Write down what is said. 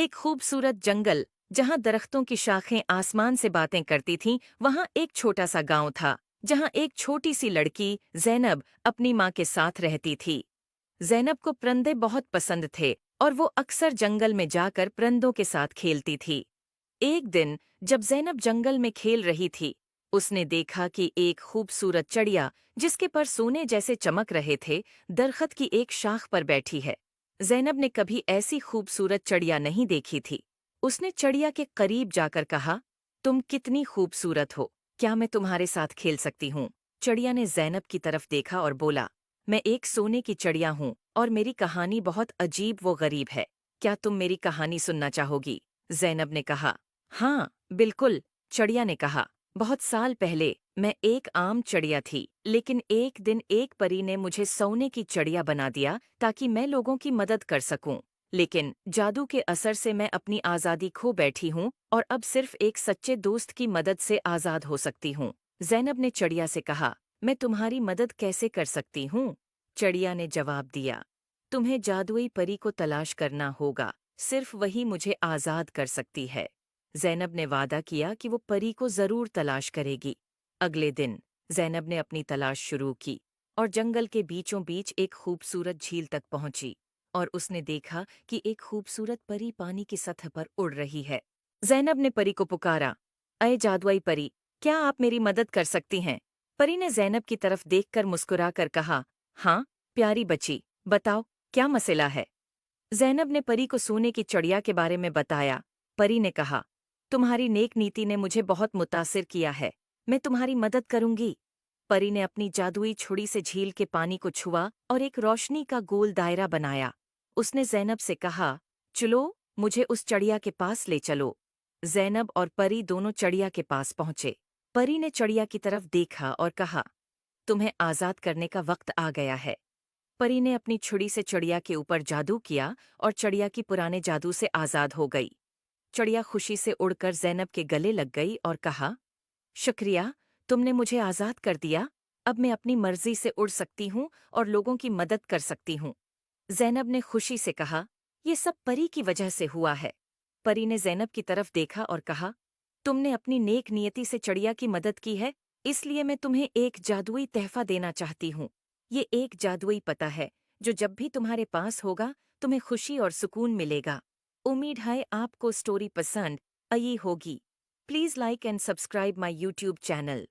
एक खूबसूरत जंगल जहां दरख्तों की शाखें आसमान से बातें करती थीं, वहां एक छोटा सा गांव था जहां एक छोटी सी लड़की ज़ैनब अपनी माँ के साथ रहती थी। ज़ैनब को परिंदे बहुत पसंद थे और वो अक्सर जंगल में जाकर परिंदों के साथ खेलती थी। एक दिन जब ज़ैनब जंगल में खेल रही थी, उसने देखा कि एक खूबसूरत चिड़िया जिसके पर सोने जैसे चमक रहे थे, दरख्त की एक शाख पर बैठी है। ज़ैनब ने कभी ऐसी खूबसूरत चिड़िया नहीं देखी थी। उसने चिड़िया के करीब जाकर कहा, तुम कितनी खूबसूरत हो, क्या मैं तुम्हारे साथ खेल सकती हूँ? चिड़िया ने ज़ैनब की तरफ देखा और बोला, मैं एक सोने की चिड़िया हूँ और मेरी कहानी बहुत अजीब व गरीब है। क्या तुम मेरी कहानी सुनना चाहोगी? ज़ैनब ने कहा। हाँ, बिल्कुल, चिड़िया ने कहा। बहुत साल पहले मैं एक आम चिड़िया थी, लेकिन एक दिन एक परी ने मुझे सोने की चिड़िया बना दिया ताकि मैं लोगों की मदद कर सकूं। लेकिन जादू के असर से मैं अपनी आज़ादी खो बैठी हूँ और अब सिर्फ एक सच्चे दोस्त की मदद से आज़ाद हो सकती हूँ। ज़ैनब ने चिड़िया से कहा, मैं तुम्हारी मदद कैसे कर सकती हूँ? चिड़िया ने जवाब दिया, तुम्हें जादुई परी को तलाश करना होगा, सिर्फ वही मुझे आज़ाद कर सकती है। ज़ैनब ने वादा किया कि वो परी को ज़रूर तलाश करेगी। अगले दिन ज़ैनब ने अपनी तलाश शुरू की और जंगल के बीचों बीच एक खूबसूरत झील तक पहुंची और उसने देखा कि एक खूबसूरत परी पानी की सतह पर उड़ रही है। ज़ैनब ने परी को पुकारा, अये जादुई परी, क्या आप मेरी मदद कर सकती हैं? परी ने ज़ैनब की तरफ देखकर मुस्कुराकर कहा, हाँ, प्यारी बच्ची, बताओ, क्या मसला है? ज़ैनब ने परी को सोने की चिड़िया के बारे में बताया। परी ने कहा, तुम्हारी नेक नीति ने मुझे बहुत मुतासिर किया है, मैं तुम्हारी मदद करूंगी। परी ने अपनी जादुई छुरी से झील के पानी को छुआ और एक रोशनी का गोल दायरा बनाया। उसने ज़ैनब से कहा, चलो, मुझे उस चिड़िया के पास ले चलो। ज़ैनब और परी दोनों चिड़िया के पास पहुंचे। परी ने चिड़िया की तरफ देखा और कहा, तुम्हें आज़ाद करने का वक्त आ गया है। परी ने अपनी छुरी से चिड़िया के ऊपर जादू किया और चिड़िया की पुराने जादू से आज़ाद हो गई। चिड़िया खुशी से उड़कर ज़ैनब के गले लग गई और कहा, शुक्रिया, तुमने मुझे आज़ाद कर दिया। अब मैं अपनी मर्जी से उड़ सकती हूँ और लोगों की मदद कर सकती हूँ। ज़ैनब ने खुशी से कहा, ये सब परी की वजह से हुआ है। परी ने ज़ैनब की तरफ देखा और कहा, तुमने अपनी नेक नियति से चिड़िया की मदद की है, इसलिए मैं तुम्हें एक जादुई तहफ़ा देना चाहती हूँ। ये एक जादुई पता है, जो जब भी तुम्हारे पास होगा, तुम्हें खुशी और सुकून मिलेगा। उम्मीद है आपको स्टोरी पसंद आई होगी। Please like and subscribe my YouTube channel.